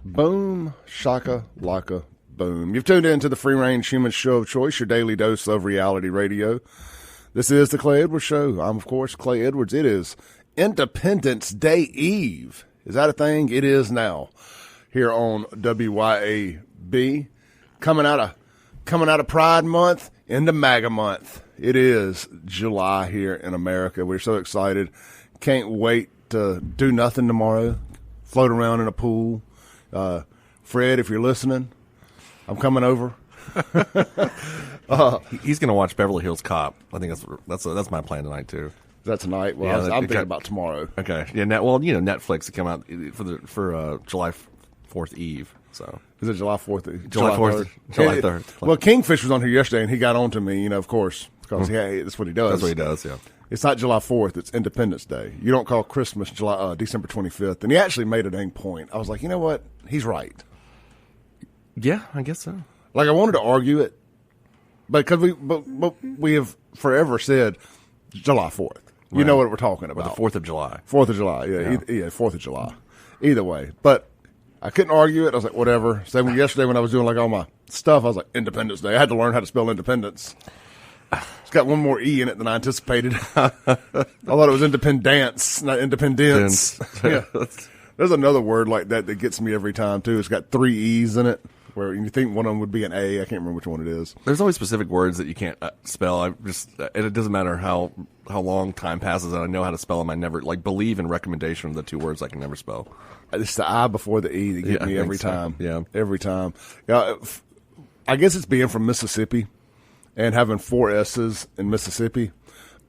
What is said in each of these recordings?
Boom, shaka, laka, boom. You've tuned in to the Free Range Human Show of Choice, your daily dose of reality radio. This is the Clay Edwards Show. I'm, of course, Clay Edwards. It is Independence Day Eve. Is that a thing? It is now. Here on WYAB. Coming out of Pride Month into MAGA Month. It is July here in America. We're so excited. Can't wait to do nothing tomorrow. Float around in a pool. Fred, if you're listening, I'm coming over. He's going to watch Beverly Hills Cop. I think that's my plan tonight too. Is that tonight? Well, yeah, I'm thinking about tomorrow. Okay. Yeah. Netflix to come out for July 4th Eve. So is it July 4th? July 3rd. Well, Kingfish was on here yesterday, and he got on to me. Of course, because that's what he does. That's what he does. Yeah. It's not July 4th. It's Independence Day. You don't call Christmas December 25th. And he actually made a dang point. I was like, you know what? He's right. Yeah, I guess so. Like, I wanted to argue it, but we have forever said July 4th. You know what we're talking about. Or the 4th of July. 4th of July, yeah, 4th of July. Either way. But I couldn't argue it. I was like, whatever. Same yesterday when I was doing, like, all my stuff, I was like, Independence Day. I had to learn how to spell independence. It's got one more E in it than I anticipated. I thought it was independence, not independence. Yeah. There's another word like that gets me every time, too. It's got 3 E's in it, where you think one of them would be an A. I can't remember which one it is. There's always specific words that you can't spell. It doesn't matter how long time passes and I know how to spell them. I never, believe in recommendation of the 2 words I can never spell. It's the I before the E that get me every time. So. Yeah. Every time. Yeah, I guess it's being from Mississippi and having 4 S's in Mississippi.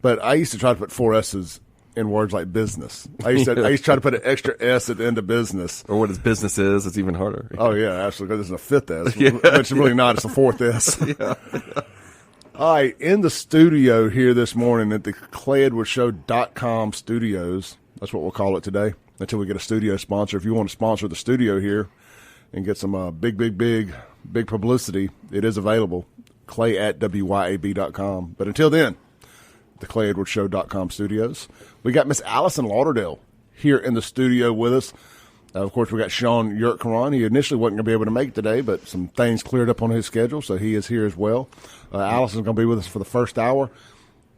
But I used to try to put 4 S's in words like business. I used to try to put an extra S at the end of business. Or what his business is, it's even harder. Oh, yeah, absolutely. Because it's a 5th S. Yeah. Which is really not. It's a 4th S. Yeah. All right, in the studio here this morning at the ClayEdwardsShow.com studios. That's what we'll call it today until we get a studio sponsor. If you want to sponsor the studio here and get some big publicity, it is available. Clay at WYAB.com. But until then, the ClayEdwardsShow.com studios. We got Miss Allison Lauderdale here in the studio with us. Of course, we got Sean Yurtkaran. He initially wasn't going to be able to make it today, but some things cleared up on his schedule, so he is here as well. Allison's going to be with us for the first hour.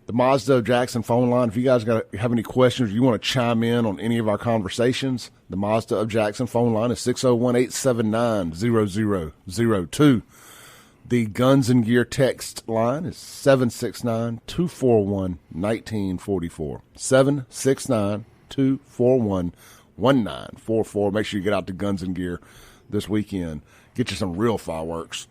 The Mazda of Jackson phone line, if you guys have any questions or you want to chime in on any of our conversations, the Mazda of Jackson phone line is 601-879-0002. The Guns and Gear text line is 769-241-1944. 769-241-1944. Make sure you get out to Guns and Gear this weekend. Get you some real fireworks.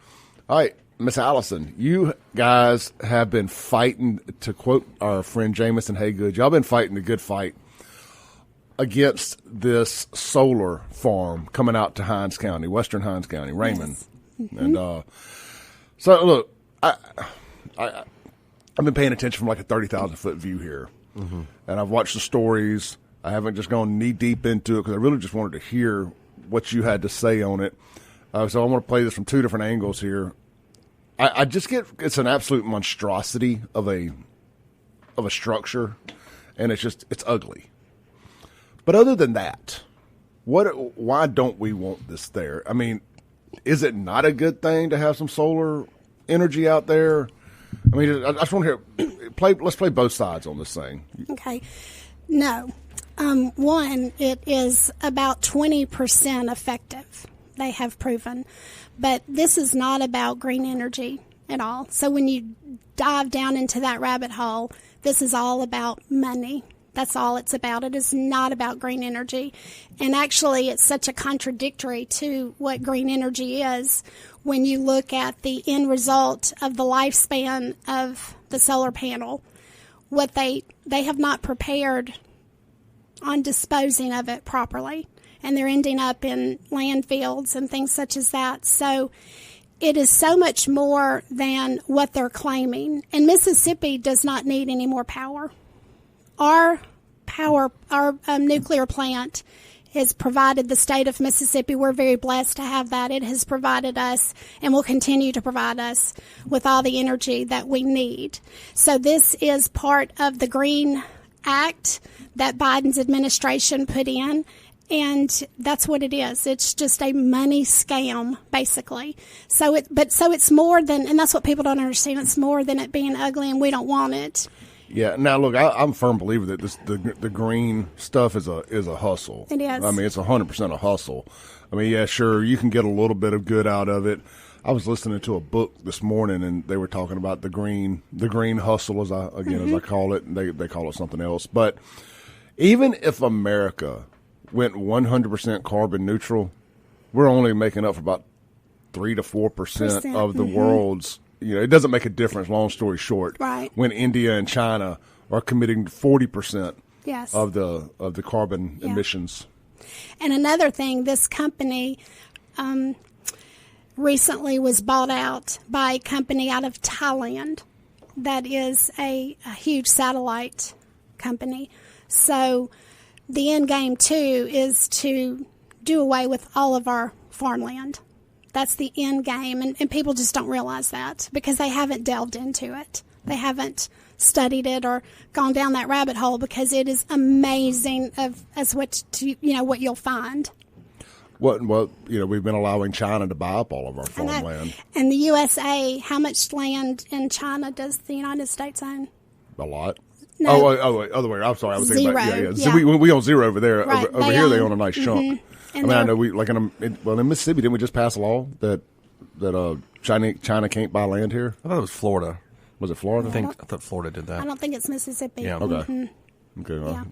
All right, Miss Allison, you guys have been fighting, to quote our friend Jamison Haygood, y'all been fighting the good fight against this solar farm coming out to Hinds County, western Hinds County, Raymond. Yes. Mm-hmm. And so, look, I've been paying attention from like a 30,000-foot view here. Mm-hmm. And I've watched the stories. I haven't just gone knee-deep into it because I really just wanted to hear what you had to say on it. So I want to play this from 2 different angles here. I just get it's an absolute monstrosity of a structure, and it's ugly. But other than that, why don't we want this there? I mean, is it not a good thing to have some solar energy out there? I mean, I just want to hear. Let's play both sides on this thing. Okay. No. One, it is about 20% effective, they have proven. But this is not about green energy at all. So when you dive down into that rabbit hole, this is all about money. That's all it's about. It is not about green energy. And actually, it's such a contradictory to what green energy is when you look at the end result of the lifespan of the solar panel. What they have not prepared on disposing of it properly. And they're ending up in landfills and things such as that. So it is so much more than what they're claiming. And Mississippi does not need any more power. Our nuclear plant has provided the state of Mississippi. We're very blessed to have that. It has provided us and will continue to provide us with all the energy that we need. So this is part of the Green Act that Biden's administration put in. And that's what it is. It's just a money scam, basically. So it's more than, and that's what people don't understand. It's more than it being ugly and we don't want it. Yeah. Now, look, I'm a firm believer that the green stuff is a hustle. It is. I mean, it's 100% a hustle. I mean, yeah, sure, you can get a little bit of good out of it. I was listening to a book this morning, and they were talking about the green hustle, as I call it. They call it something else. But even if America went 100% carbon neutral, we're only making up for about 3 to 4% of the world's. It doesn't make a difference. Long story short, right? When India and China are committing 40% yes. of the carbon emissions. And another thing, this company recently was bought out by a company out of Thailand that is a huge satellite company. So the end game, too, is to do away with all of our farmland. That's the end game, and people just don't realize that because they haven't delved into it. They haven't studied it or gone down that rabbit hole because it is amazing as what you'll find. Well, we've been allowing China to buy up all of our farmland. And the USA, how much land in China does the United States own? A lot. No. Other way. I'm sorry. I was thinking Zero. about Yeah. So we own zero over there. Right. Over here, they own a nice chunk. And I know in Mississippi, didn't we just pass a law that China can't buy land here? I thought it was Florida. Was it Florida? I thought Florida did that. I don't think it's Mississippi. Yeah. Okay. Okay. Well, Yeah.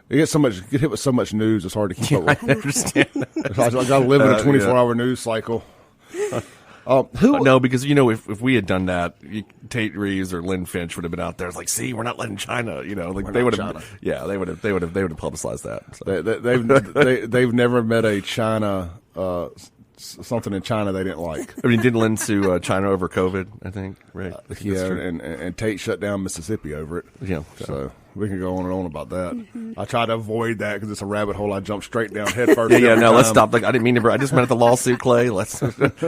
you get hit with so much news, it's hard to keep up with. I understand. I got to live in a 24-hour news cycle. No, because if we had done that, Tate Reeves or Lynn Finch would have been out there. It's like, see, we're not letting China. They would have. Yeah, they would have publicized that. So. They've never met a China something in China they didn't like. I mean, didn't Lynn sue China over COVID? I think, right? And Tate shut down Mississippi over it. Yeah, so we can go on and on about that. Mm-hmm. I try to avoid that because it's a rabbit hole. I jump straight down head first. No, let's stop. I didn't mean to. I just meant the lawsuit, Clay. Let's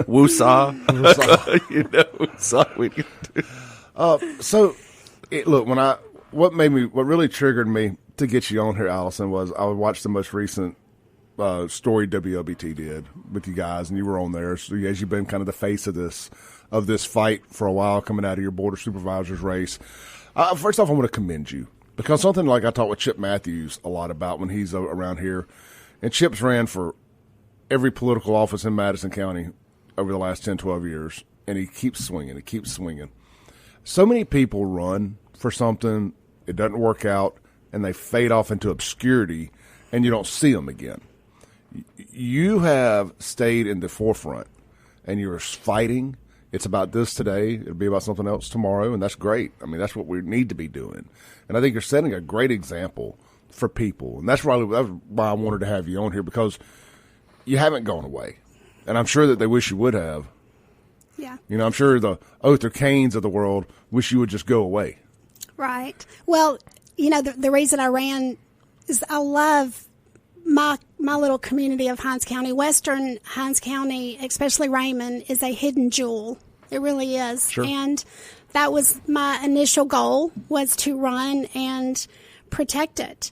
woo-saw. What really triggered me to get you on here, Allison, was I watched the most recent story WLBT did with you guys, and you were on there. So as you've been kind of the face of this fight for a while, coming out of your Board of Supervisors race. First off, I want to commend you because something like I talked with Chip Matthews a lot about when he's around here, and Chip's ran for every political office in Madison County over the last 10, 12 years, and he keeps swinging. So many people run for something, it doesn't work out, and they fade off into obscurity, and you don't see them again. You have stayed in the forefront, and you're fighting. It's about this today. It'll be about something else tomorrow, and that's great. I mean, that's what we need to be doing. And I think you're setting a great example for people, and that's why I wanted to have you on here, because you haven't gone away, and I'm sure that they wish you would have. Yeah. I'm sure the Oath or Canes of the world wish you would just go away. Right. Well, the reason I ran is I love my little community of Hinds County. Western Hinds County, especially Raymond, is a hidden jewel. It really is. Sure. And that was my initial goal, was to run and protect it.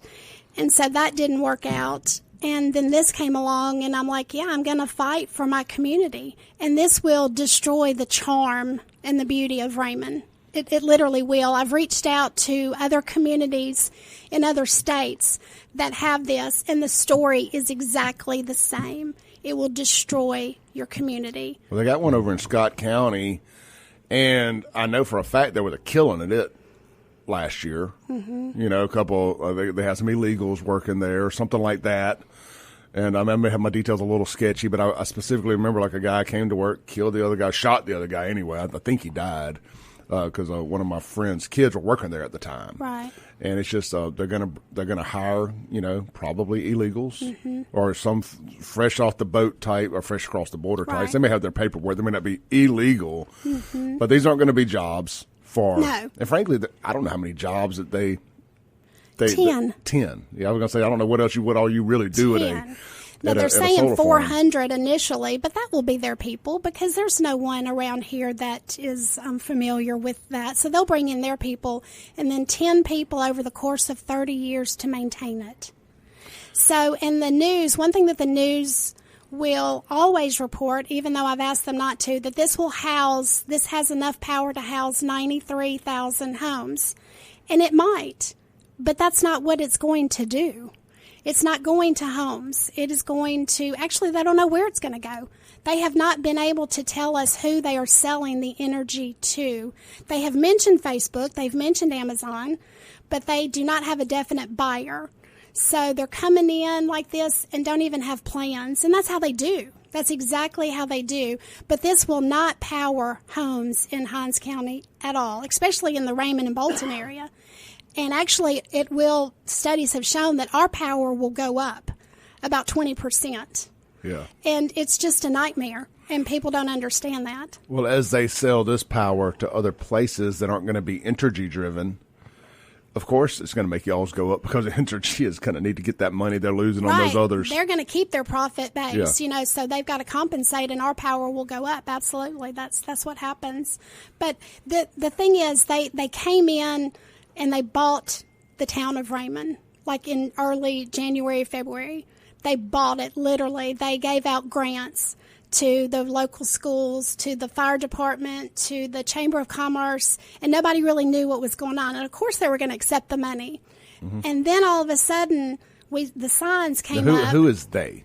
And so that didn't work out. And then this came along, and I'm like, yeah, I'm going to fight for my community. And this will destroy the charm and the beauty of Raymond. It literally will. I've reached out to other communities in other states that have this, and the story is exactly the same. It will destroy your community. Well, they got one over in Scott County, and I know for a fact they were killing it last year. Mm-hmm. A couple, they had some illegals working there or something like that. And I may have my details a little sketchy, but I specifically remember a guy came to work, killed the other guy, shot the other guy anyway. I think he died. Because one of my friend's kids were working there at the time, right? And it's just they're gonna hire probably illegals or some fresh off the boat type or fresh across the border types. They may have their paperwork, they may not be illegal, but these aren't going to be jobs for. No. And frankly, I don't know how many jobs that they 10. 10. Yeah, I was gonna say I don't know what all you really do 10. Now, they're saying 400 initially, but that will be their people because there's no one around here that is familiar with that. So they'll bring in their people and then 10 people over the course of 30 years to maintain it. So in the news, one thing that the news will always report, even though I've asked them not to, that this has enough power to house 93,000 homes. And it might, but that's not what it's going to do. It's not going to homes. It is going to, actually, they don't know where it's going to go. They have not been able to tell us who they are selling the energy to. They have mentioned Facebook, they've mentioned Amazon, but they do not have a definite buyer. So they're coming in like this and don't even have plans. And that's how they do. That's exactly how they do. But this will not power homes in Hinds County at all, especially in the Raymond and Bolton area. And actually, studies have shown that our power will go up about 20%. Yeah. And it's just a nightmare, and people don't understand that. Well, as they sell this power to other places that aren't going to be energy-driven, of course, it's going to make y'all's go up because Entergy is going to need to get that money they're losing on those others. They're going to keep their profit base, so they've got to compensate, and our power will go up. Absolutely, that's what happens. But the thing is, they came in and they bought the town of Raymond, like in early January, February. They bought it, literally. They gave out grants to the local schools, to the fire department, to the Chamber of Commerce, and nobody really knew what was going on. And, of course, they were going to accept the money. Mm-hmm. And then all of a sudden, the signs came up. Who is they?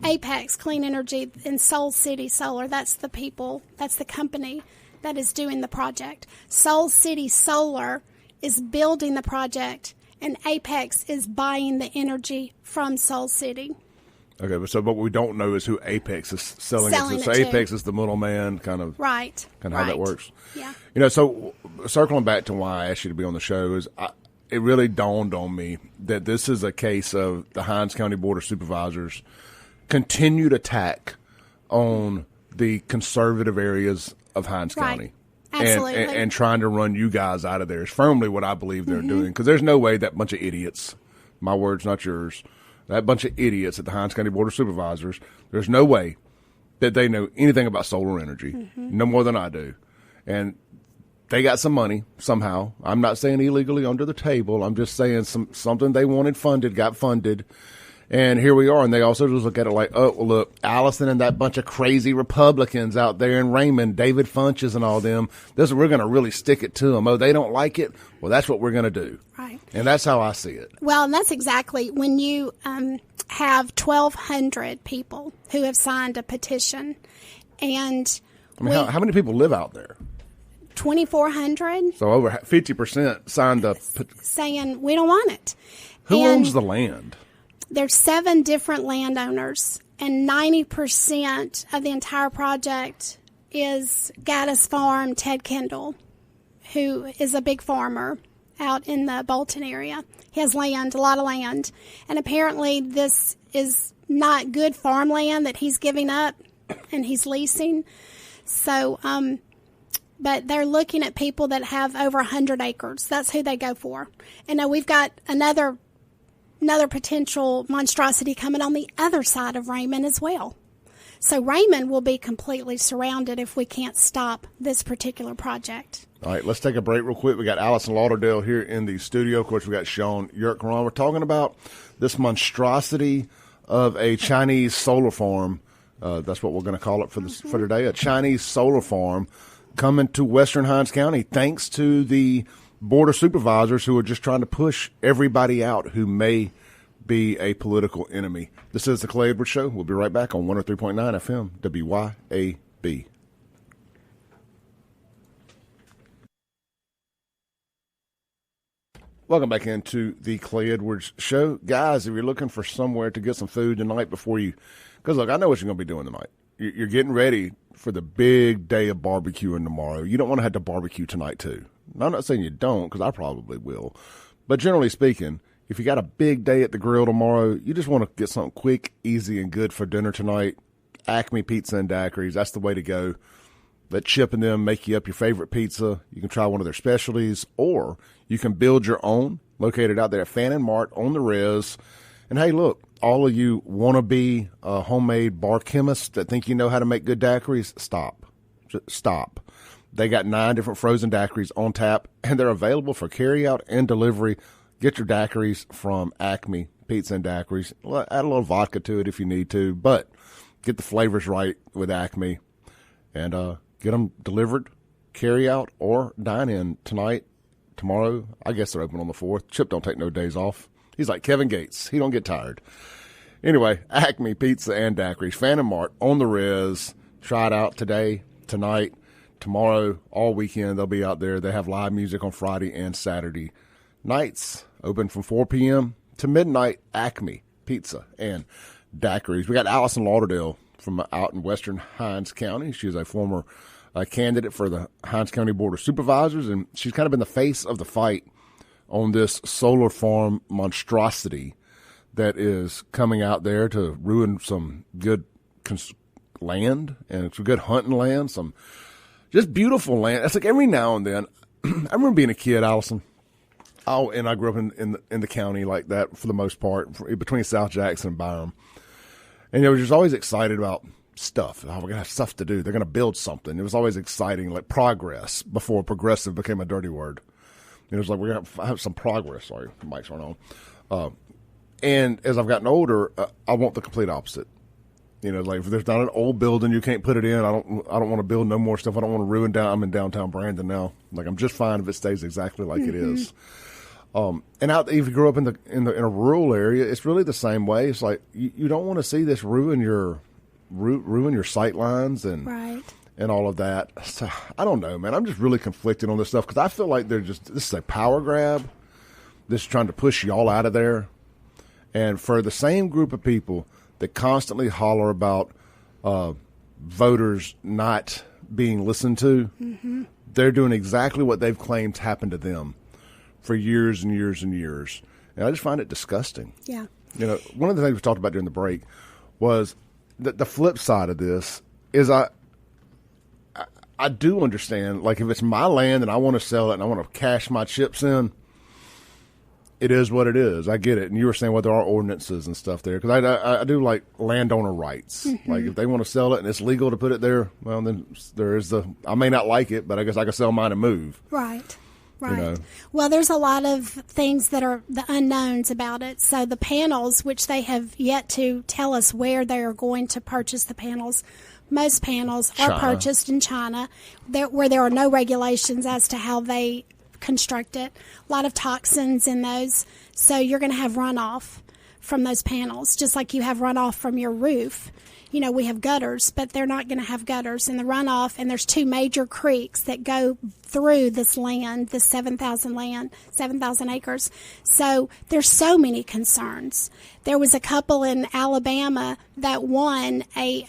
Apex Clean Energy and Soul City Solar. That's the people, that's the company that is doing the project. Soul City Solar is building the project, and Apex is buying the energy from Soul City. Okay, but what we don't know is who Apex is selling it to. So Apex is the middleman, kind of how that works. Yeah. So circling back to why I asked you to be on the show is it really dawned on me that this is a case of the Hinds County Board of Supervisors' continued attack on the conservative areas of Hinds County. Absolutely. And trying to run you guys out of there is firmly what I believe they're doing. Because there's no way that bunch of idiots, my words, not yours, that bunch of idiots at the Hinds County Board of Supervisors, there's no way that they know anything about solar energy, no more than I do. And they got some money somehow. I'm not saying illegally under the table. I'm just saying something they wanted funded, got funded. And here we are. And they also just look at it like, oh, well, look, Allison and that bunch of crazy Republicans out there in Raymond, David Funches and all them, we're going to really stick it to them. Oh, they don't like it? Well, that's what we're going to do. Right. And that's how I see it. Well, and that's exactly when you have 1,200 people who have signed a petition. And how many people live out there? 2,400. So over 50% signed up. Saying we don't want it. Who owns the land? There's 7 different landowners, and 90% of the entire project is Gaddis Farm, Ted Kendall, who is a big farmer out in the Bolton area. He has land, a lot of land, and apparently this is not good farmland that he's giving up and he's leasing. So, but they're looking at people that have over 100 acres. That's who they go for. And now we've got another potential monstrosity coming on the other side of Raymond as well. So Raymond will be completely surrounded if we can't stop this particular project. All right, let's take a break real quick. We got Allison Lauderdale here in the studio. Of course, we got Sean Yerkron. We're talking about this monstrosity of a Chinese solar farm. That's what we're going to call it for today. A Chinese solar farm coming to western Hinds County thanks to the Board of Supervisors who are just trying to push everybody out who may be a political enemy. This is the Clay Edwards Show. We'll be right back on 103.9 FM, WYAB. Welcome back into the Clay Edwards Show. Guys, if you're looking for somewhere to get some food tonight because look, I know what you're going to be doing tonight. You're getting ready for the big day of barbecuing tomorrow. You don't want to have to barbecue tonight, too. I'm not saying you don't, because I probably will. But generally speaking, if you got a big day at the grill tomorrow, you just want to get something quick, easy, and good for dinner tonight. Acme Pizza and Daiquiris, that's the way to go. Let Chip and them make you up your favorite pizza. You can try one of their specialties, or you can build your own, located out there at Fannin Mart on the res. And hey, look, all of you wannabe homemade bar chemists that think you know how to make good daiquiris, stop. Just stop. They got 9 different frozen daiquiris on tap, and they're available for carryout and delivery. Get your daiquiris from Acme pizza and daiquiris. Add a little vodka to it if you need to, but get the flavors right with Acme and get them delivered, carry out, or dine in tonight, tomorrow. I guess they're open on the 4th. Chip don't take no days off. He's like Kevin Gates. He don't get tired. Anyway, Acme Pizza and Daiquiris, Phantom Mart on the res. Try it out today, tonight, tomorrow, all weekend. They'll be out there. They have live music on Friday and Saturday nights, open from 4 p.m. to midnight. Acme Pizza and Daiquiris. We got Allison Lauderdale from out in western Hinds County. She is a former candidate for the Hinds County Board of Supervisors, and she's kind of been the face of the fight on this solar farm monstrosity that is coming out there to ruin some good land and some good hunting land, some just beautiful land. It's like every now and then, I remember being a kid, Allison. And I grew up in the county like that for the most part, between South Jackson and Byram. And I was just always excited about stuff. Oh, we're going to have stuff to do. They're going to build something. It was always exciting, like progress, before progressive became a dirty word. It was like, we're going to have some progress. Sorry, the mics aren't on. And as I've gotten older, I want the complete opposite. Like if there's not an old building you can't put it in, I don't want to build no more stuff. I don't want to ruin I'm in downtown Brandon now. Like I'm just fine if it stays exactly like it is. And if you grew up in a rural area, it's really the same way. It's like you don't want to see this ruin your sight lines and all of that. So I don't know, man. I'm just really conflicted on this stuff because I feel like this is a power grab. This is trying to push y'all out of there. And for the same group of people that constantly holler about voters not being listened to, they're doing exactly what they've claimed happened to them for years and years and years. And I just find it disgusting. Yeah. One of the things we talked about during the break was that the flip side of this is I do understand, like if it's my land and I want to sell it and I want to cash my chips in, it is what it is. I get it. And you were saying, well, there are ordinances and stuff there. Because I do like landowner rights. Like if they want to sell it and it's legal to put it there, well, then there is I may not like it, but I guess I can sell mine and move. Right. Well, there's a lot of things that are the unknowns about it. So the panels, which they have yet to tell us where they are going to purchase the panels, most panels are purchased in China, where there are no regulations as to how they construct it. A lot of toxins in those. So you're going to have runoff from those panels, just like you have runoff from your roof. We have gutters, but they're not going to have gutters in the runoff. And there's 2 major creeks that go through this land, this 7,000 acres. So there's so many concerns. There was a couple in Alabama that won it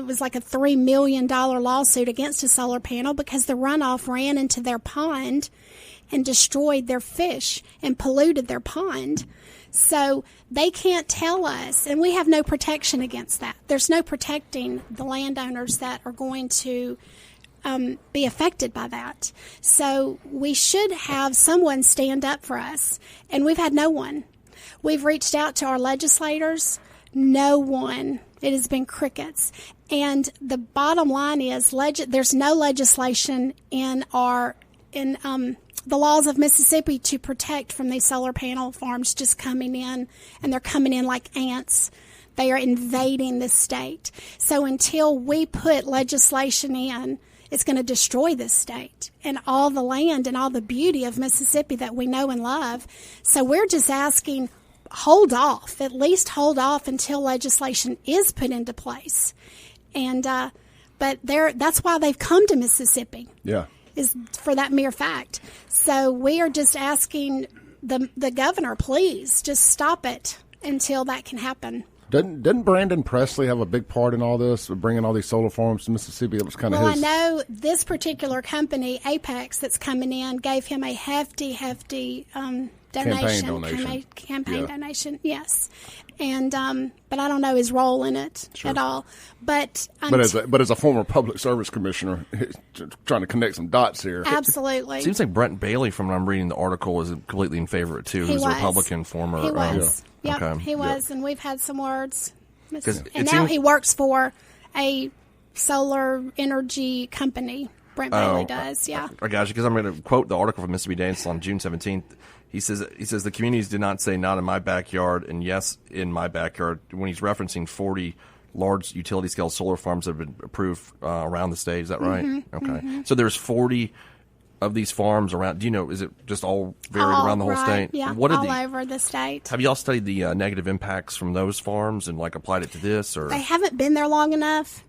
was like a $3 million lawsuit against a solar panel because the runoff ran into their pond and destroyed their fish and polluted their pond. So they can't tell us, and we have no protection against that. There's no protecting the landowners that are going to be affected by that. So we should have someone stand up for us, and we've had no one. We've reached out to our legislators, no one. It has been crickets. And the bottom line is there's no legislation in the laws of Mississippi to protect from these solar panel farms just coming in, and they're coming in like ants. They are invading the state. So until we put legislation in, it's going to destroy this state and all the land and all the beauty of Mississippi that we know and love. So we're just asking, at least hold off until legislation is put into place. And but that's why they've come to Mississippi. Yeah. Is for that mere fact. So we are just asking the governor, please just stop it until that can happen. Didn't Brandon Presley have a big part in all this, bringing all these solar farms to Mississippi? It was kind of I know this particular company, Apex, that's coming in, gave him a hefty donation. Campaign donation, yes. And but I don't know his role in it at all. But as a former public service commissioner, trying to connect some dots here. Absolutely. It seems like Brent Bailey, from what I'm reading the article, is completely in favor of it too. Who's a Republican former. He was. He was, and we've had some words. And now he works for a solar energy company. Brent Bailey does. Yeah. I got you, because I'm going to quote the article from Mississippi Dance on June 17th. He says the communities did not say not in my backyard and yes in my backyard when he's referencing 40 large utility scale solar farms that have been approved around the state. Is that right? Mm-hmm, okay. Mm-hmm. So there's 40 of these farms around. Do you know? Is it just all varied around the whole state? Yeah, what all over the state. Have you all studied the negative impacts from those farms and like applied it to this? Or they haven't been there long enough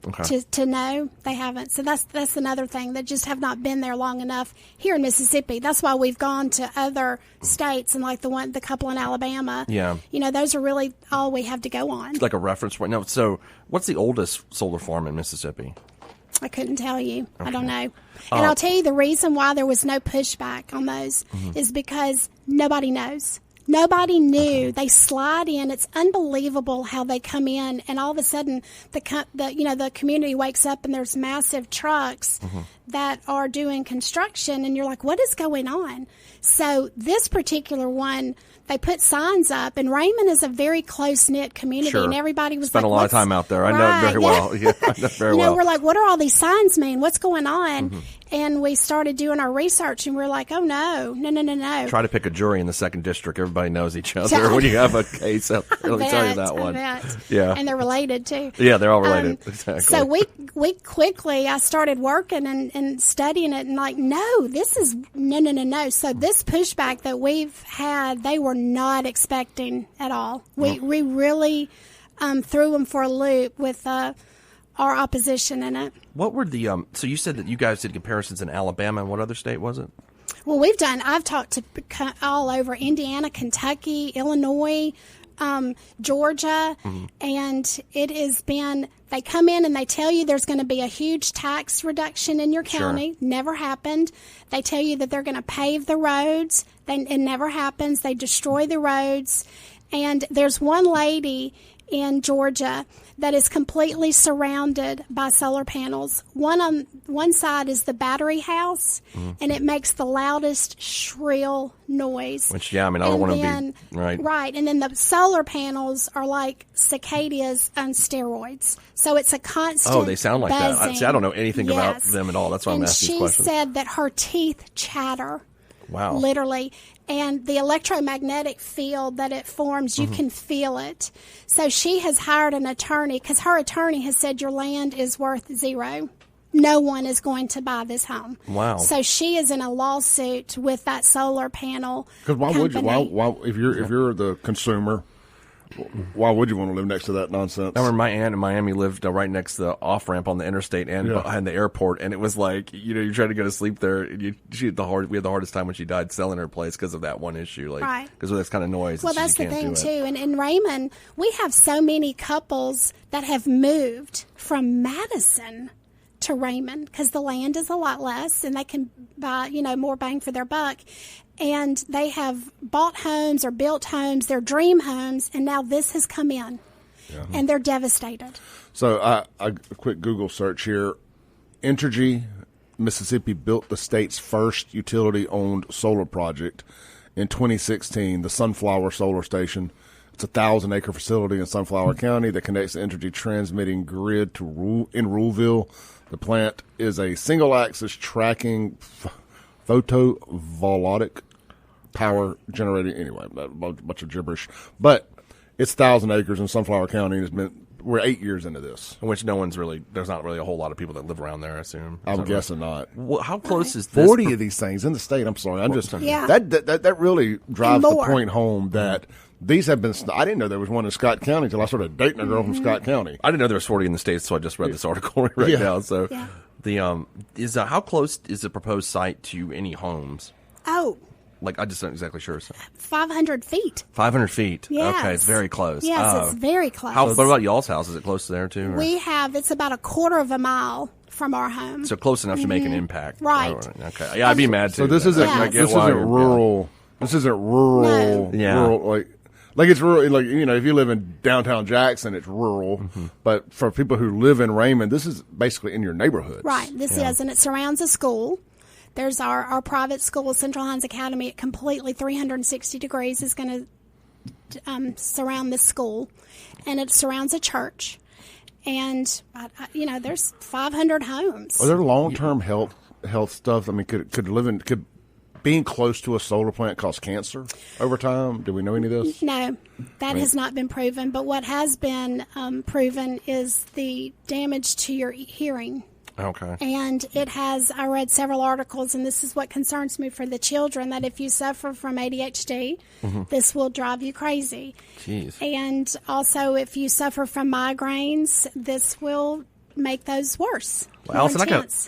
to know. They haven't. So that's another thing. They just have not been there long enough here in Mississippi. That's why we've gone to other states and like the couple in Alabama. Yeah. You know, those are really all we have to go on. It's like a reference point. No. So what's the oldest solar farm in Mississippi? I couldn't tell you. Okay. I don't know. And I'll tell you the reason why there was no pushback on those is because nobody knows. Nobody knew. They slide in. It's unbelievable how they come in, and all of a sudden, the community wakes up and there's massive trucks that are doing construction, and you're like, what is going on? So this particular one, they put signs up, and Raymond is a very close-knit community, and everybody was spent a lot of time out there. I know it very well. Yeah, I know very well. We're like, what are all these signs mean? What's going on? And we started doing our research, and we're like, oh, no. Try to pick a jury in the 2nd District. Everybody knows each other when you have a case out there. Let me tell you that one. Yeah. And they're related, too. Yeah, they're all related. Exactly. So we quickly, I started working and studying it, and like, no, this is, no. So this pushback that we've had, they were not expecting at all. We really threw them for a loop with our opposition in it. What were the so you said that you guys did comparisons in Alabama, and what other state was it? Well, I've talked to all over Indiana, Kentucky, Illinois, Georgia, and it has been, they come in and they tell you there's going to be a huge tax reduction in your county. Never happened. They tell you that they're going to pave the roads. It never happens. They destroy the roads. And there's one lady in Georgia that is completely surrounded by solar panels. On one side is the battery house, and it makes the loudest shrill noise. Which, I don't want to be right. Right, and then the solar panels are like cicadas on steroids. So it's a constant. Oh, they sound like buzzing. that. I don't know anything about them at all. That's why I'm asking these questions. And she said that her teeth chatter. Wow. Literally. And the electromagnetic field that it forms, you can feel it. So she has hired an attorney because her attorney has said your land is worth zero. No one is going to buy this home. Wow. So she is in a lawsuit with that solar panel Because why would you? Why if you're the consumer, why would you want to live next to that nonsense? I remember my aunt in Miami lived right next to the off-ramp on the interstate and behind the airport, and it was like, you're trying to go to sleep there, and we had the hardest time when she died selling her place because of that one issue, like, because of this kind of noise. Well, that's the thing, too. And in Raymond, we have so many couples that have moved from Madison to Raymond because the land is a lot less and they can buy, more bang for their buck. And they have bought homes or built homes, their dream homes, and now this has come in, and they're devastated. So a quick Google search here. Entergy, Mississippi built the state's first utility-owned solar project in 2016, the Sunflower Solar Station. It's a 1,000-acre facility in Sunflower County that connects the Entergy transmitting grid in Ruleville. The plant is a single-axis tracking photovoltaic power generating. Anyway, a bunch of gibberish. But it's 1,000 acres in Sunflower County, and we're 8 years into this. In which there's not really a whole lot of people that live around there, I assume. I'm guessing not. Well, how close is this? 40 of these things in the state. I'm sorry. That really drives the point home that these have been. I didn't know there was one in Scott County until I started dating a girl from Scott County. I didn't know there was 40 in the States, so I just read this article now. So how close is the proposed site to any homes? Oh. Like, I just not exactly sure. So. 500 feet. 500 feet. Yes. Okay, it's very close. Yes, it's very close. What about y'all's house? Is it close to there, too? Or? It's about a quarter of a mile from our home. So close enough to make an impact. Right. Oh, okay. Yeah, I'd be mad, too. So this isn't rural. This isn't rural. No. Yeah. Rural, like it's rural. Like, if you live in downtown Jackson, it's rural. Mm-hmm. But for people who live in Raymond, this is basically in your neighborhood. Right. This is, and it surrounds a school. There's our private school, Central Hinds Academy. It completely 360 degrees is going to surround this school, and it surrounds a church. And there's 500 homes. Are there long-term health stuff? I mean, could being close to a solar plant cause cancer over time? Do we know any of this? No, that has not been proven. But what has been proven is the damage to your hearing. Okay. And I read several articles, and this is what concerns me for the children, that if you suffer from ADHD, this will drive you crazy. Jeez. And also, if you suffer from migraines, this will make those worse. Well, Allison, I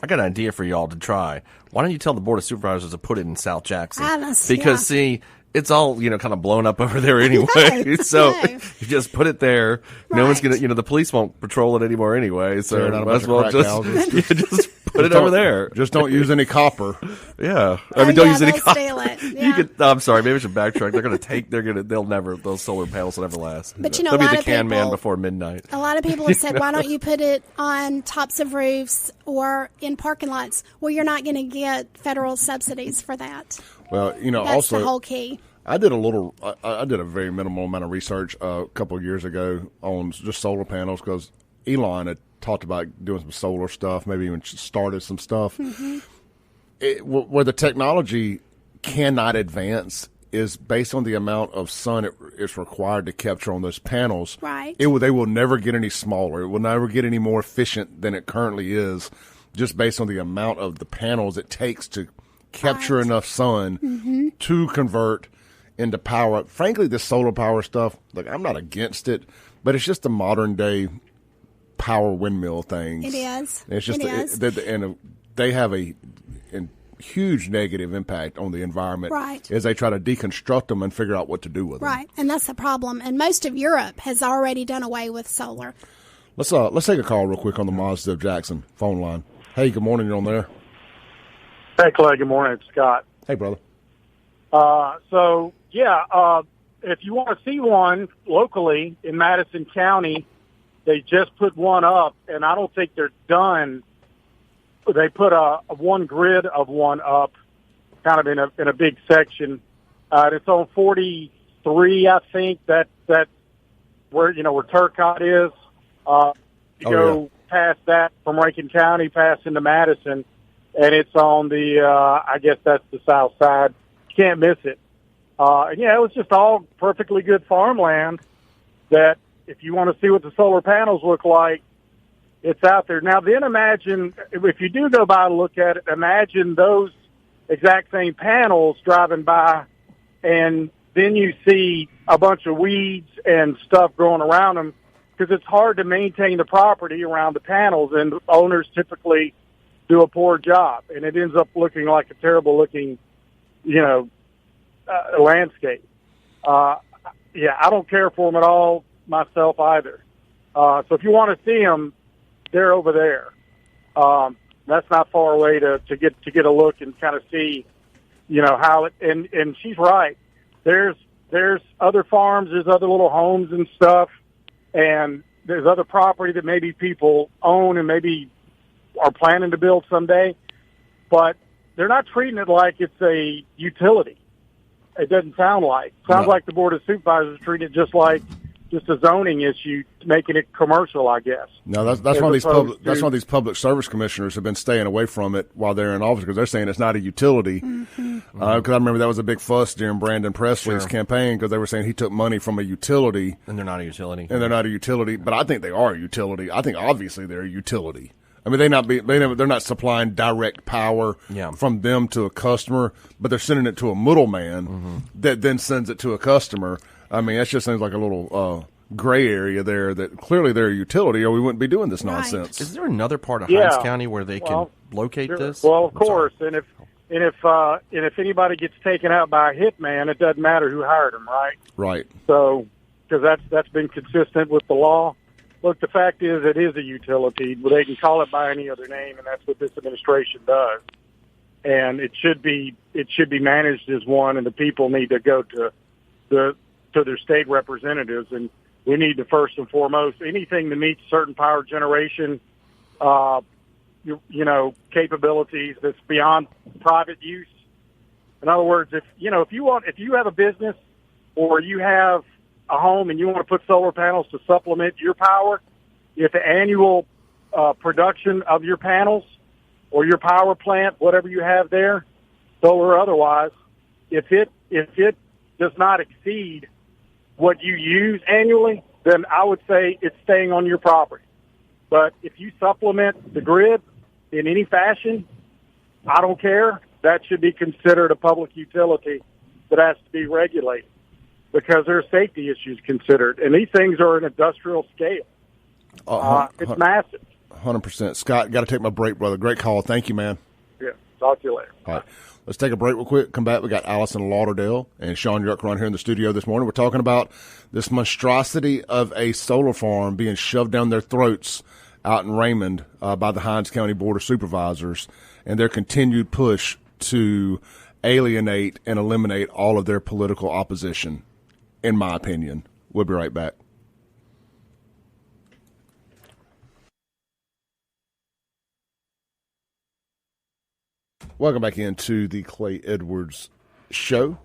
got an idea for y'all to try. Why don't you tell the Board of Supervisors to put it in South Jackson? Because, see, it's all, kind of blown up over there anyway. So you just put it there. Right. No one's going to, the police won't patrol it anymore anyway. So might as well just put it over there. Just don't use any copper. Yeah. Don't use any copper. Steal it. Yeah. I'm sorry. Maybe I should backtrack. Those solar panels will never last. But they'll be the can man before midnight. A lot of people have said, why don't you put it on tops of roofs or in parking lots? Well, you're not going to get federal subsidies for that. Well, that's also the whole key. I did a very minimal amount of research a couple of years ago on just solar panels because Elon had talked about doing some solar stuff, maybe even started some stuff. Where the technology cannot advance is based on the amount of sun it's required to capture on those panels. Right. They will never get any smaller. It will never get any more efficient than it currently is, just based on the amount of the panels it takes to capture enough sun to convert into power. Frankly, this solar power stuff, I'm not against it, but it's just the modern day power windmill things. It is. It's just and they have a huge negative impact on the environment as they try to deconstruct them and figure out what to do with them. Right, and that's the problem. And most of Europe has already done away with solar. Let's take a call real quick on the Mazda of Jackson phone line. Hey, good morning. You're on there. Hey, Clay. Good morning. It's Scott. Hey, brother. If you want to see one locally in Madison County, they just put one up, and I don't think they're done. They put one grid of one up, kind of in a big section. It's on 43, I think. That's where where Turcotte is. You go past that from Rankin County, pass into Madison, and it's on the I guess that's the south side. You can't miss it. It was just all perfectly good farmland that if you want to see what the solar panels look like, it's out there. Now, then imagine, if you do go by and look at it, imagine those exact same panels driving by, and then you see a bunch of weeds and stuff growing around them, because it's hard to maintain the property around the panels, and owners typically do a poor job, and it ends up looking like a terrible-looking, landscape. I don't care for them at all myself either. So if you want to see them, they're over there. That's not far away to get a look and kind of see, how it. And she's right. There's other farms, there's other little homes and stuff, and there's other property that maybe people own and maybe are planning to build someday, but they're not treating it like it's a utility. It doesn't sound like. Sounds like the Board of Supervisors treat it just like just a zoning issue, making it commercial, I guess. No, that's why these public service commissioners have been staying away from it while they're in office, because they're saying it's not a utility. Because I remember that was a big fuss during Brandon Presley's campaign, because they were saying he took money from a utility. And they're not a utility. But I think they are a utility. I think obviously they're a utility. I mean, they're not supplying direct power from them to a customer, but they're sending it to a middleman that then sends it to a customer. I mean, that just seems like a little gray area there that clearly they're a utility, or we wouldn't be doing this nonsense. Is there another part of Hinds County where they can locate this? Well, of course. And if anybody gets taken out by a hitman, it doesn't matter who hired them, right? Right. So, because that's been consistent with the law. Look, the fact is it is a utility, but they can call it by any other name, and that's what this administration does. And it should be managed as one, and the people need to go to their state representatives, and we need to first and foremost anything that meets certain power generation, capabilities that's beyond private use. In other words, if you have a business or you have a home and you want to put solar panels to supplement your power, if the annual production of your panels or your power plant, whatever you have there, solar or otherwise, if it does not exceed what you use annually, then I would say it's staying on your property. But if you supplement the grid in any fashion, I don't care. That should be considered a public utility that has to be regulated because there are safety issues considered. And these things are an industrial scale. It's massive. 100%. Scott, got to take my break, brother. Great call. Thank you, man. Yeah. Talk to you later. All right. Let's take a break real quick. Come back. We got Allison Lauderdale and Sean Yuck here in the studio this morning. We're talking about this monstrosity of a solar farm being shoved down their throats out in Raymond by the Hinds County Board of Supervisors and their continued push to alienate and eliminate all of their political opposition, in my opinion. We'll be right back. Welcome back into the Clay Edwards Show.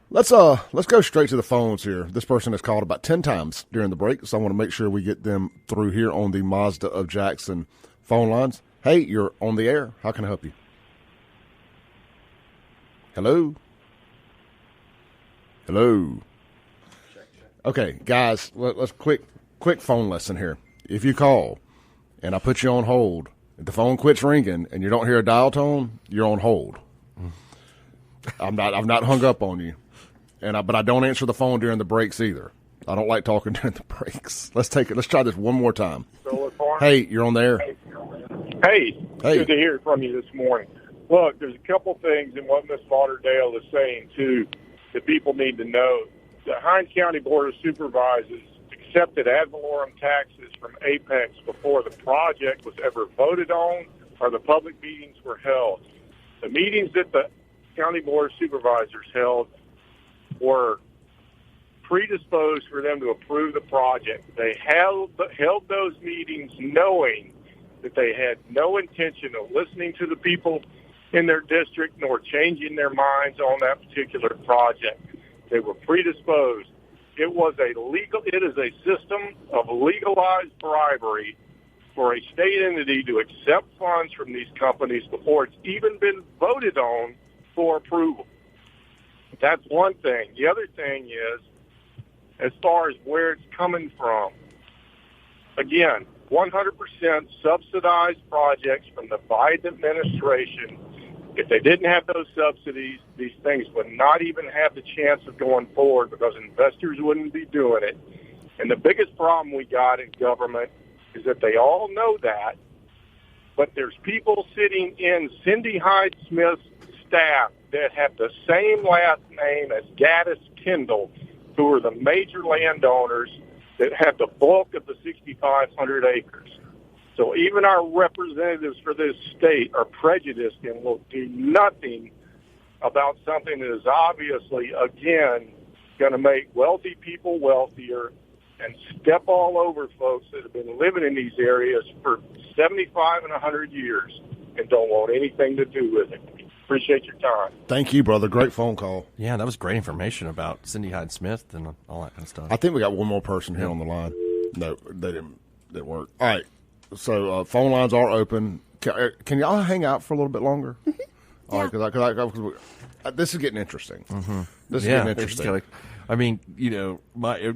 Let's go straight to the phones here. This person has called about 10 times during the break, so I want to make sure we get them through here on the Mazda of Jackson phone lines. Hey, you're on the air. How can I help you? Hello? Hello? Okay, guys, let's quick phone lesson here. If you call and I put you on hold, if the phone quits ringing and you don't hear a dial tone, you're on hold. I've not hung up on you, but I don't answer the phone during the breaks either. I don't like talking during the breaks. Let's try this one more time. Hey, you're on there. Hey, good to hear from you this morning. Look, there's a couple things in what Ms. Lauderdale is saying too that people need to know. The Hinds County Board of Supervisors accepted ad valorem taxes from Apex before the project was ever voted on or the public meetings were held. The meetings that the County Board of Supervisors held were predisposed for them to approve the project. They held those meetings knowing that they had no intention of listening to the people in their district nor changing their minds on that particular project. They were predisposed. It is a system of legalized bribery for a state entity to accept funds from these companies before it's even been voted on for approval. That's one thing. The other thing is, as far as where it's coming from, again, 100% subsidized projects from the Biden administration. If they didn't have those subsidies, these things would not even have the chance of going forward because investors wouldn't be doing it. And the biggest problem we got in government is that they all know that, but there's people sitting in Cindy Hyde-Smith's staff that have the same last name as Gaddis Kendall, who are the major landowners that have the bulk of the 6,500 acres. So even our representatives for this state are prejudiced and will do nothing about something that is obviously, again, going to make wealthy people wealthier and step all over folks that have been living in these areas for 75 and 100 years and don't want anything to do with it. Appreciate your time. Thank you, brother. Great phone call. Yeah, that was great information about Cindy Hyde-Smith and all that kind of stuff. I think we got one more person here on the line. No, they didn't work. All right. So phone lines are open. Can y'all hang out for a little bit longer? All right, because this is getting interesting. Mm-hmm. This is getting interesting. I mean,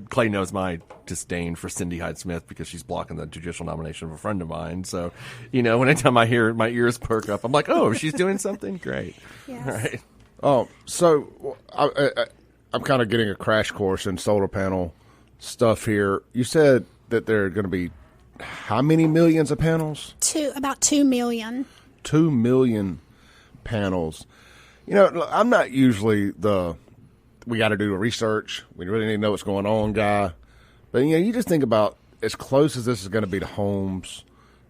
Clay knows my disdain for Cindy Hyde-Smith because she's blocking the judicial nomination of a friend of mine. So, anytime I hear my ears perk up, I'm like, oh, she's doing something great. Yes. All right. Oh, so I'm kind of getting a crash course in solar panel stuff here. You said that there are going to be how many millions of panels? About 2 million. 2 million panels. I'm not usually we got to do the research, we really need to know what's going on guy. But, you just think about as close as this is going to be to homes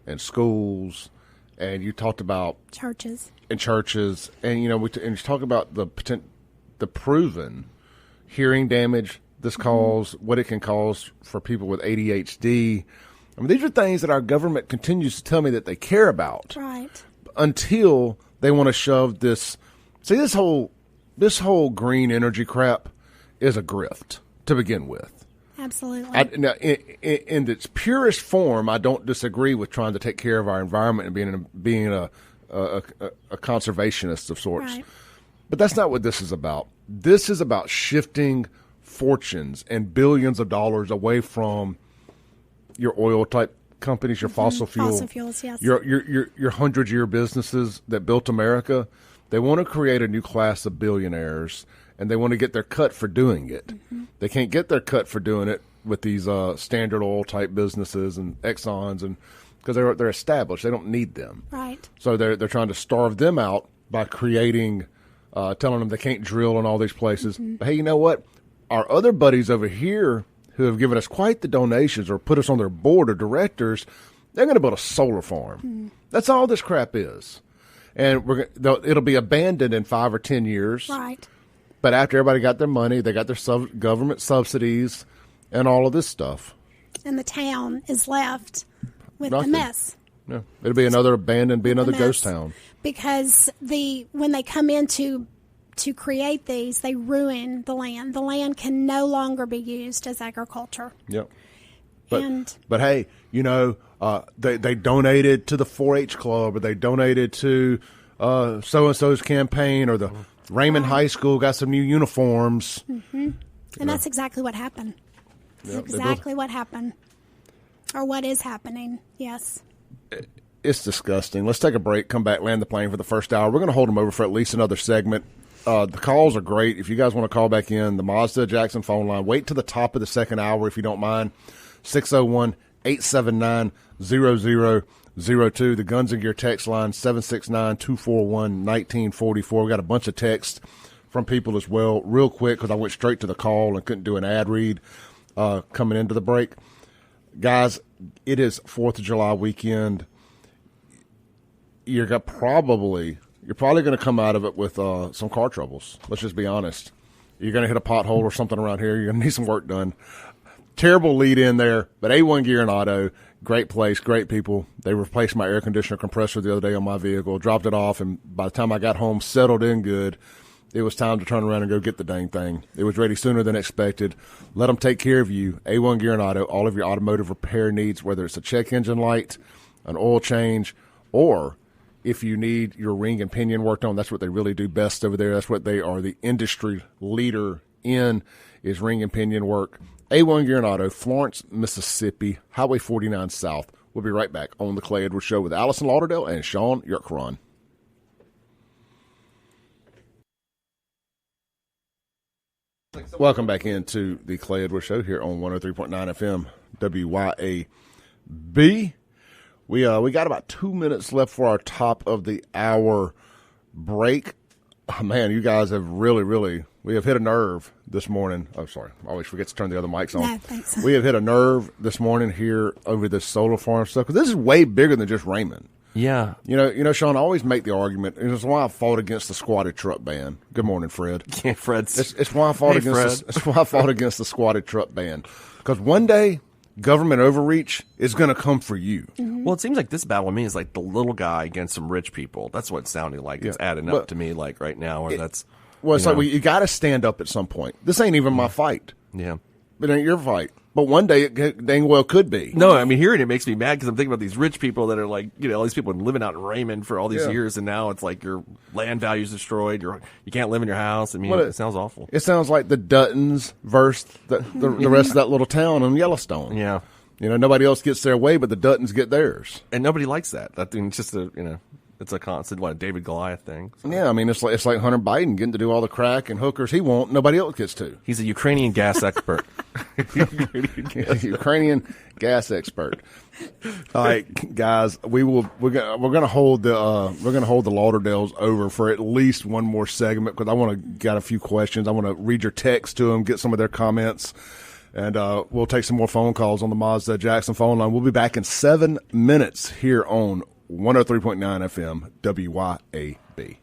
and schools, and you talked about churches. And you talk about the proven hearing damage this cause, what it can cause for people with ADHD. I mean, these are things that our government continues to tell me that they care about. Right. Until they want to shove this. See, this whole green energy crap is a grift to begin with. Absolutely. In its purest form, I don't disagree with trying to take care of our environment and being a conservationist of sorts. Right. But that's not what this is about. This is about shifting fortunes and billions of dollars away from your oil type companies, your fossil fuels, yes. your 100-year businesses that built America. They want to create a new class of billionaires, and they want to get their cut for doing it. They can't get their cut for doing it with these Standard Oil type businesses and Exxons, and because they're established, they don't need them. Right. So they're trying to starve them out by creating, telling them they can't drill in all these places. But hey, you know what? Our other buddies over here who have given us quite the donations or put us on their board of directors, they're going to build a solar farm. That's all this crap is. And it'll be abandoned in 5 or 10 years. Right. But after everybody got their money, they got their government subsidies and all of this stuff. And the town is left with Nothing. a mess. Yeah. It'll be another abandoned, another ghost town. Because when they come in to create these, they ruin the land. The land can no longer be used as agriculture. Yep. But hey, you know, they donated to the 4-H club, or they donated to so-and-so's campaign, or the Raymond High School got some new uniforms. And that's exactly what happened. That's exactly what happened. Or what is happening, yes. It's disgusting. Let's take a break, come back, land the plane for the first hour. We're going to hold them over for at least another segment. The calls are great. If you guys want to call back in, the Mazda Jackson phone line, wait to the top of the second hour if you don't mind. 601-879-0002. The Guns and Gear text line, 769-241-1944. We got a bunch of texts from people as well. Real quick, because I went straight to the call and couldn't do an ad read coming into the break. Guys, it is 4th of July weekend. You're probably going to come out of it with some car troubles. Let's just be honest. You're going to hit a pothole or something around here. You're going to need some work done. Terrible lead in there, but A1 Gear and Auto, great place, great people. They replaced my air conditioner compressor the other day on my vehicle, dropped it off, and by the time I got home, settled in good, it was time to turn around and go get the dang thing. It was ready sooner than expected. Let them take care of you. A1 Gear and Auto, all of your automotive repair needs, whether it's a check engine light, an oil change, or if you need your ring and pinion worked on. That's what they really do best over there. That's what they are the industry leader in, is ring and pinion work. A1 Gear and Auto, Florence, Mississippi, Highway 49 South. We'll be right back on the Clay Edwards Show with Allison Lauderdale and Sean Yerkron. Welcome back into the Clay Edwards Show here on 103.9 FM WYAB. We got about 2 minutes left for our top of the hour break. Oh, man, you guys have really, we have hit a nerve this morning. Oh, sorry. I always forget to turn the other mics on. No, thanks. We have hit a nerve this morning here over this solar farm stuff, because this is way bigger than just Raymond. Yeah. You know, Sean, I always make the argument, and it's why I fought against the squatted truck ban. Good morning, Fred. Yeah, Fred's. It's why I fought it's why I fought against the squatted truck ban. Because one day, government overreach is going to come for you. Well, it seems like this battle with me is like the little guy against some rich people. That's what it's sounding like. It's adding up to me like right now. Or that's well, it's like you got to stand up at some point. This ain't even my fight. Yeah, it ain't your fight. But one day it dang well could be. No, I mean, hearing it makes me mad because I'm thinking about these rich people that are like, you know, all these people living out in Raymond for all these years, and now it's like your land value's destroyed. You can't live in your house. I mean, it sounds awful. It sounds like the Duttons versus the rest of that little town in Yellowstone. Yeah. You know, nobody else gets their way, but the Duttons get theirs. And nobody likes that. I think it's just it's a constant, a David Goliath thing. So. Yeah, I mean, it's like Hunter Biden getting to do all the crack and hookers he won't, nobody else gets to. He's a Ukrainian gas expert. Ukrainian gas expert. All right, guys, we're gonna hold the Lauderdales over for at least one more segment, because got a few questions. I want to read your text to them, get some of their comments. And we'll take some more phone calls on the Mazda Jackson phone line. We'll be back in 7 minutes here on 103.9 FM WYAB.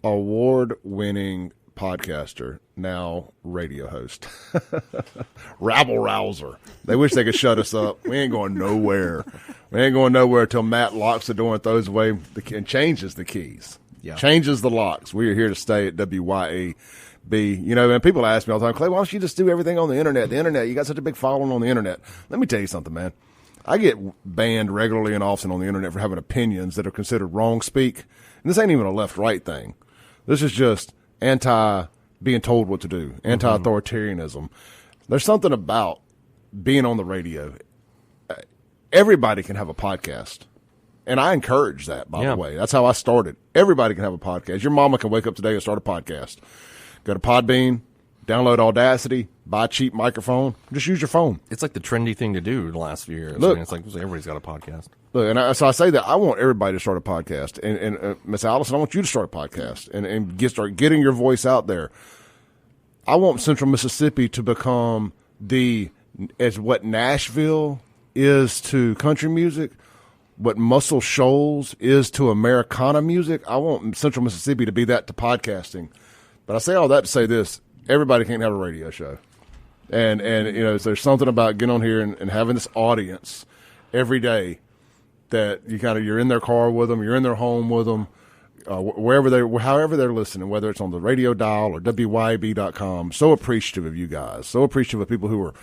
Award-winning podcaster, now radio host. Rabble rouser. They wish they could shut us up. We ain't going nowhere. We ain't going nowhere until Matt locks the door and throws away and changes the keys. Yeah. Changes the locks. We are here to stay at WYAB. You know, and people ask me all the time, Clay, why don't you just do everything on the internet? The internet, you got such a big following on the internet. Let me tell you something, man. I get banned regularly and often on the internet for having opinions that are considered wrong speak. And this ain't even a left-right thing. This is just being told what to do, anti-authoritarianism. There's something about being on the radio. Everybody can have a podcast. And I encourage that, by the way. That's how I started. Everybody can have a podcast. Your mama can wake up today and start a podcast. Go to Podbean, download Audacity, buy a cheap microphone. Just use your phone. It's like the trendy thing to do the last few years. Look, it's like everybody's got a podcast. Look, so I say that I want everybody to start a podcast. And Miss Allison, I want you to start a podcast and start getting your voice out there. I want Central Mississippi to become as what Nashville is to country music, what Muscle Shoals is to Americana music. I want Central Mississippi to be that to podcasting. But I say all that to say this: everybody can't have a radio show, and there's something about getting on here and having this audience every day that you're in their car with them, you're in their home with them, however they're listening, whether it's on the radio dial or WYAB.com. So appreciative of you guys. So appreciative of people who are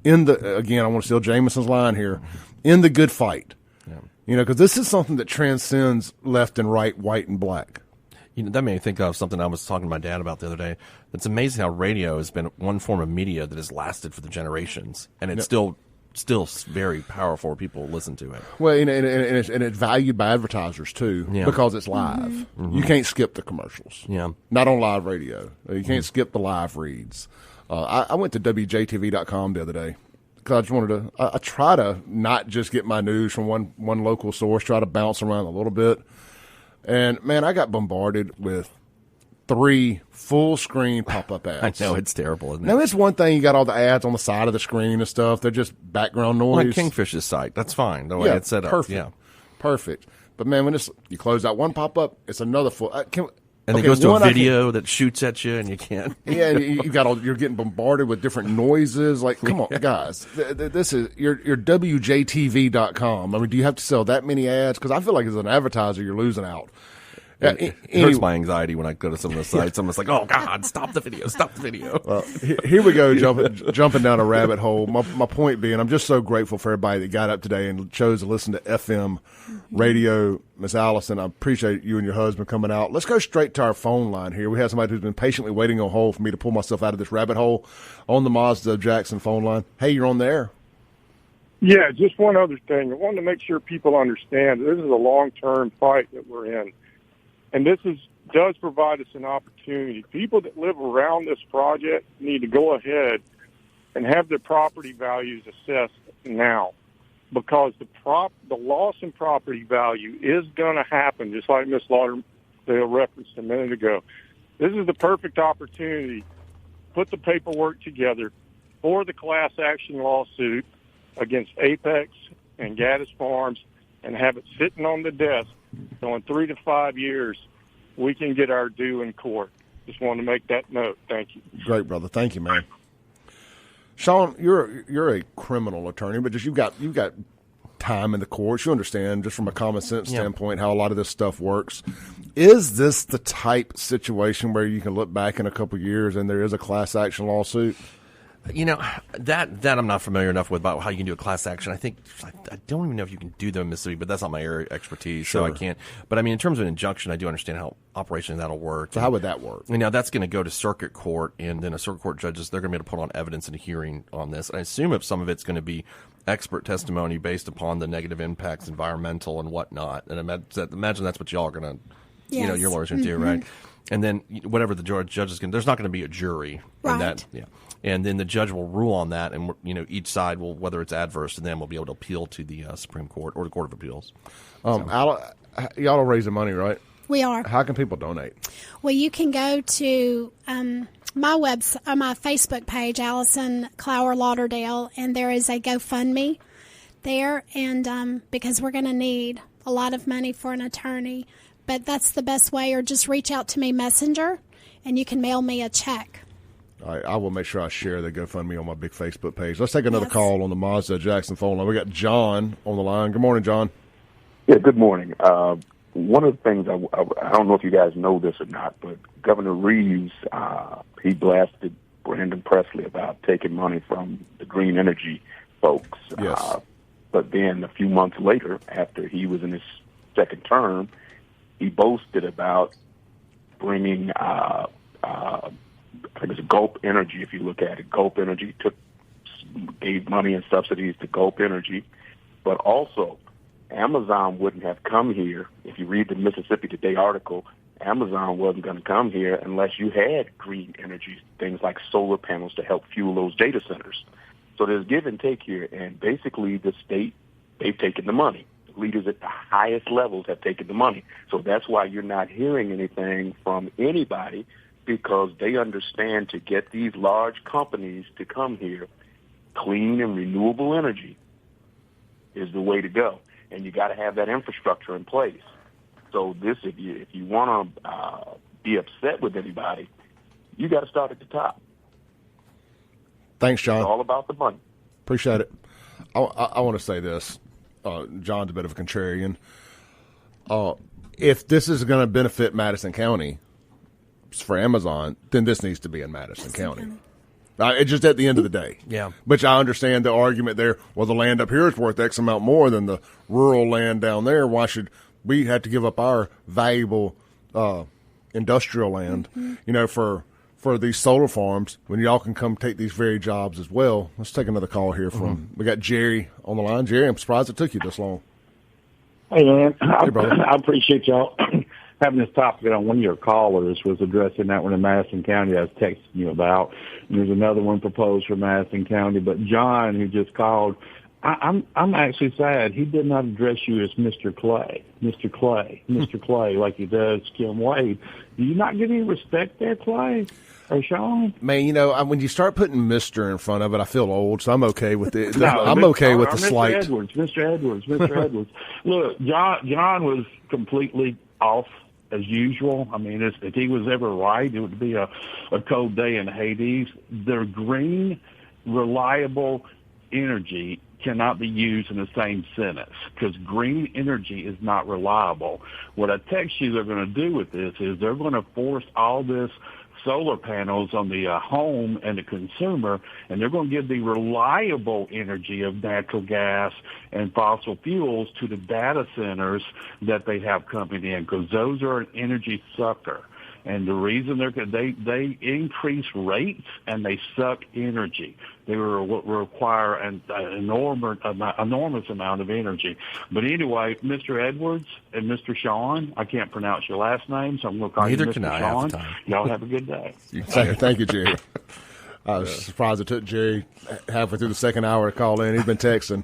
again, I want to steal Jameson's line here, in the good fight. Yeah. Because this is something that transcends left and right, white and black. That made me think of something I was talking to my dad about the other day. It's amazing how radio has been one form of media that has lasted for the generations, and it's still very powerful for people to listen to it. Well, and it's valued by advertisers too, because it's live. Mm-hmm. You can't skip the commercials. Yeah, not on live radio. You can't skip the live reads. I went to WJTV.com the other day because I just wanted to. I try to not just get my news from one local source. Try to bounce around a little bit. And man, I got bombarded with 3 full-screen pop-up ads. I know, it's terrible, isn't it? Now, it's one thing, you got all the ads on the side of the screen and stuff. They're just background noise. Like Kingfish's site. That's fine, the way it's set up. Perfect. Yeah. Perfect. But, man, when you close out one pop-up, it's another full. And it goes to a video that shoots at you, and you can't. Yeah, and you're getting bombarded with different noises. Like, come on, guys. This is your WJTV.com. I mean, do you have to sell that many ads? Because I feel like as an advertiser, you're losing out. It hurts my anxiety when I go to some of the sites. I'm just like, oh, God, stop the video. Well, here we go, jumping down a rabbit hole. My point being, I'm just so grateful for everybody that got up today and chose to listen to FM radio. Miss Allison, I appreciate you and your husband coming out. Let's go straight to our phone line here. We have somebody who's been patiently waiting on hold for me to pull myself out of this rabbit hole on the Mazda Jackson phone line. Hey, you're on the air. Yeah, just one other thing. I wanted to make sure people understand this is a long-term fight that we're in. And this does provide us an opportunity. People that live around this project need to go ahead and have their property values assessed now, because the loss in property value is going to happen, just like Ms. Lauderdale referenced a minute ago. This is the perfect opportunity to put the paperwork together for the class action lawsuit against Apex and Gaddis Farms and have it sitting on the desk. So in 3 to 5 years, we can get our due in court. Just want to make that note. Thank you. Great, brother. Thank you, man. Sean, you're a criminal attorney, but just you've got time in the courts. You understand, just from a common sense standpoint, how a lot of this stuff works. Is this the type situation where you can look back in a couple of years and there is a class action lawsuit? That I'm not familiar enough with about how you can do a class action. I don't even know if you can do them in Mississippi, but that's not my area of expertise, so I can't. But I mean, in terms of an injunction, I do understand how operationally that'll work. So how would that work? Now that's going to go to circuit court, and then a circuit court judges, they're going to be able to put on evidence in a hearing on this. I assume if some of it's going to be expert testimony based upon the negative impacts, environmental and whatnot. And imagine that's what y'all are going to, your lawyers going to do, right? And then whatever the judge is going to, there's not going to be a jury. Right. And then the judge will rule on that, and each side will, whether it's adverse to them, will be able to appeal to the Supreme Court or the Court of Appeals. Y'all are raising money, right? We are. How can people donate? Well, you can go to my Facebook page, Allison Lauderdale, and there is a GoFundMe there, and because we're going to need a lot of money for an attorney, but that's the best way, or just reach out to me Messenger, and you can mail me a check. All right, I will make sure I share the GoFundMe on my big Facebook page. Let's take another call on the Mazda Jackson phone line. We got John on the line. Good morning, John. Yeah, good morning. One of the things, I don't know if you guys know this or not, but Governor Reeves, he blasted Brandon Presley about taking money from the green energy folks. Yes. But then a few months later, after he was in his second term, he boasted about bringing, I think it's Gulp Energy, if you look at it. Gulp Energy gave money and subsidies to Gulp Energy. But also, Amazon wouldn't have come here. If you read the Mississippi Today article, Amazon wasn't going to come here unless you had green energy, things like solar panels to help fuel those data centers. So there's give and take here, and basically the state, they've taken the money. Leaders at the highest levels have taken the money. So that's why you're not hearing anything from anybody, because they understand to get these large companies to come here, clean and renewable energy is the way to go. And you got to have that infrastructure in place. So this, if you want to be upset with anybody, you got to start at the top. Thanks, John. It's all about the money. Appreciate it. I want to say this. John's a bit of a contrarian. If this is going to benefit Madison County for Amazon, then this needs to be in Madison County. It's just at the end of the day. Yeah. But I understand the argument there. Well, the land up here is worth X amount more than the rural land down there. Why should we have to give up our valuable industrial land, for these solar farms when y'all can come take these very jobs as well? Let's take another call here from, we got Jerry on the line. Jerry, I'm surprised it took you this long. Hey, man. Hey, brother. I appreciate y'all having this topic on. One of your callers was addressing that one in Madison County I was texting you about. And there's another one proposed for Madison County. But John, who just called, I'm actually sad he did not address you as Mr. Clay, like he does Kim Wade. Do you not get any respect there, Clay? Or Sean? Man, when you start putting Mr. in front of it, I feel old, so I'm okay with it. I'm okay with the slight. Mr. Edwards. Look, John was completely off as usual. I mean, if he was ever right, it would be a cold day in Hades. Their green, reliable energy cannot be used in the same sentence, because green energy is not reliable. What I text you they're going to do with this is they're going to force all this solar panels on the home and the consumer, and they're going to give the reliable energy of natural gas and fossil fuels to the data centers that they have coming in, because those are an energy sucker. And the reason they increase rates and they suck energy. They require an enormous amount of energy. But anyway, Mr. Edwards and Mr. Sean, I can't pronounce your last name, so I'm going to call you Mr. Sean. Y'all have a good day. Thank you, Jerry. I was surprised it took Jerry halfway through the second hour to call in. He's been texting.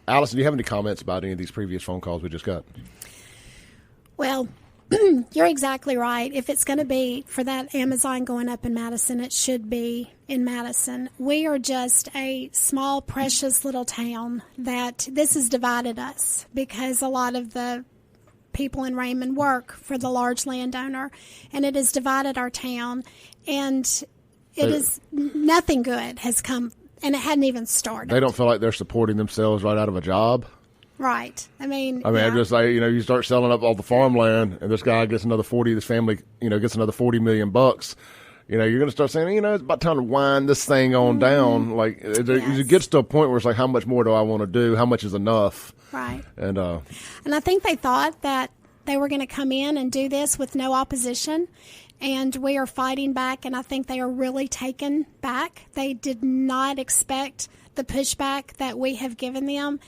Allison, do you have any comments about any of these previous phone calls we just got? Well, you're exactly right. If it's going to be for that Amazon going up in Madison, it should be in Madison. We are just a small, precious little town that this has divided us, because a lot of the people in Raymond work for the large landowner, and it has divided our town, and nothing good has come, and it hadn't even started. They don't feel like they're supporting themselves right out of a job. Right. I mean, I'm just like, you start selling up all the farmland, and this guy gets another 40. This family, gets another $40 million. You're going to start saying, it's about time to wind this thing on down. Like, it gets to a point where it's like, how much more do I want to do? How much is enough? Right. And I think they thought that they were going to come in and do this with no opposition, and we are fighting back, and I think they are really taken back. They did not expect the pushback that we have given them.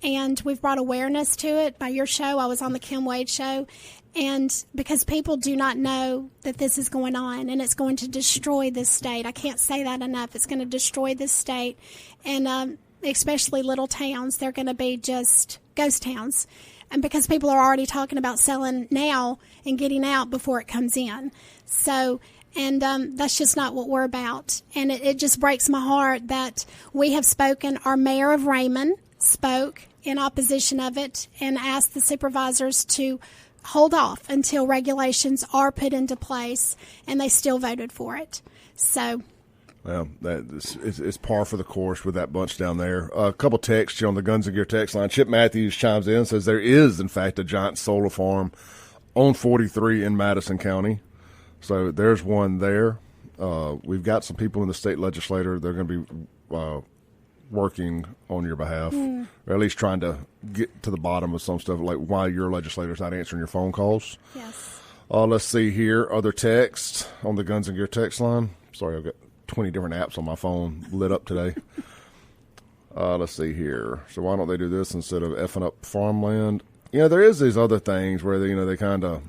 And we've brought awareness to it by your show. I was on the Kim Wade show. And because people do not know that this is going on, and it's going to destroy this state. I can't say that enough. It's going to destroy this state. And especially little towns, they're going to be just ghost towns. And because people are already talking about selling now and getting out before it comes in. So, and that's just not what we're about. And it just breaks my heart that we have spoken. Our mayor of Raymond spoke in opposition of it and asked the supervisors to hold off until regulations are put into place, and they still voted for it. So, well, it's par for the course with that bunch down there. A couple texts here on the Guns and Gear text line. Chip Matthews chimes in and says there is, in fact, a giant solar farm on 43 in Madison County. So there's one there. We've got some people in the state legislature. They're going to be working on your behalf, or at least trying to get to the bottom of some stuff, like why your legislator's not answering your phone calls. Yes. Let's see here. Other text on the Guns and Gear text line. Sorry, I've got 20 different apps on my phone lit up today. Let's see here. So why don't they do this instead of effing up farmland? There is these other things where they kind of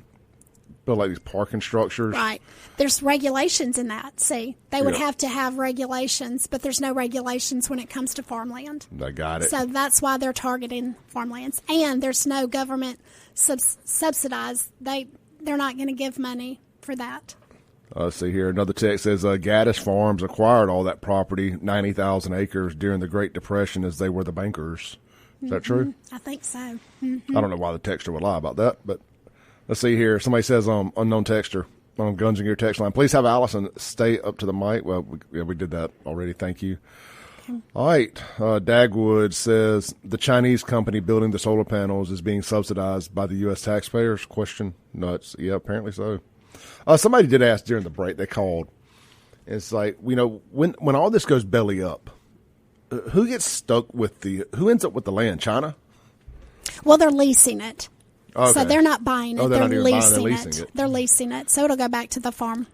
build like these parking structures. Right. There's regulations in that. See, they would have to have regulations, but there's no regulations when it comes to farmland. I got it. So that's why they're targeting farmlands. And there's no government subsidized. They're not going to give money for that. Let's see here. Another text says Gaddis Farms acquired all that property, 90,000 acres, during the Great Depression as they were the bankers. Is that true? I think so. I don't know why the texter would lie about that, but let's see here. Somebody says, unknown texter on Guns and Gear text line, please have Allison stay up to the mic. Well, we did that already. Thank you. Okay. All right. Dagwood says the Chinese company building the solar panels is being subsidized by the U.S. taxpayers. Question nuts. Yeah, apparently so. Somebody did ask during the break. They called. It's like, when all this goes belly up, who gets stuck with who ends up with the land? China? Well, they're leasing it. Okay. So they're not buying it. They're leasing it. They're leasing it. So it'll go back to the farm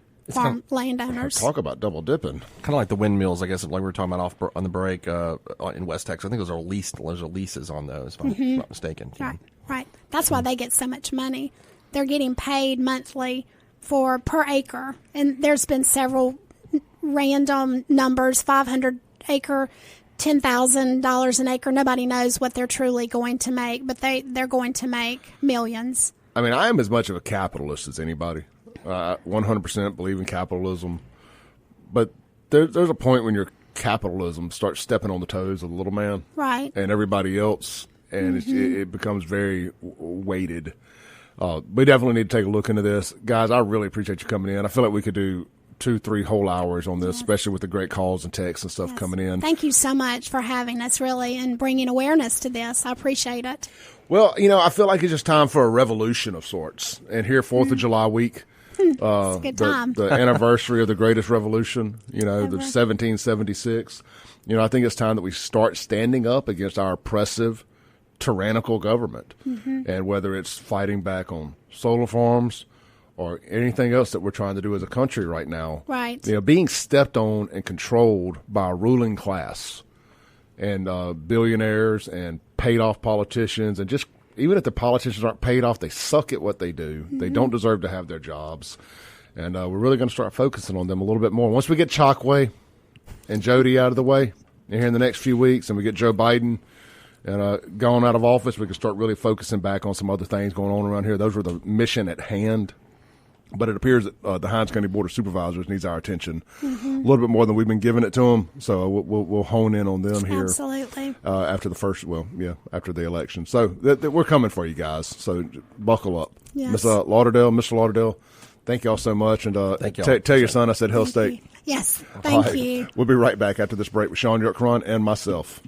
landowners. Talk about double dipping. Kind of like the windmills, I guess, like we were talking about on the break in West Texas. I think those are leased. There's leases on those, if I'm not mistaken. Right. That's why they get so much money. They're getting paid monthly per acre. And there's been several random numbers, 500 acre, $10,000 an acre. Nobody knows what they're truly going to make, but they're going to make millions. I mean, I am as much of a capitalist as anybody. 100% believe in capitalism. But there's a point when your capitalism starts stepping on the toes of the little man. Right. And everybody else, and it becomes very weighted. We definitely need to take a look into this. Guys, I really appreciate you coming in. I feel like we could do 2-3 whole hours on this, especially with the great calls and texts and stuff coming in. Thank you so much for having us, really, and bringing awareness to this. I appreciate it. Well, I feel like it's just time for a revolution of sorts. And here, 4th of July week, it's a good time. The anniversary of the greatest revolution, the 1776. I think it's time that we start standing up against our oppressive, tyrannical government. And whether it's fighting back on solar farms, or anything else that we're trying to do as a country right now. Right. Being stepped on and controlled by a ruling class and billionaires and paid-off politicians. And just even if the politicians aren't paid off, they suck at what they do. They don't deserve to have their jobs. And we're really going to start focusing on them a little bit more. Once we get Chokwe and Jody out of the way here in the next few weeks, and we get Joe Biden and gone out of office, we can start really focusing back on some other things going on around here. Those were the mission at hand. But it appears that the Hinds County Board of Supervisors needs our attention a little bit more than we've been giving it to them. So we'll hone in on them here. Absolutely. After after the election. So we're coming for you guys. So buckle up. Yes. Mr. Lauderdale, thank y'all so much. And thank y'all. Tell your son I said Hill State. Yes. Thank you. We'll be right back after this break with Sean York-Cron and myself.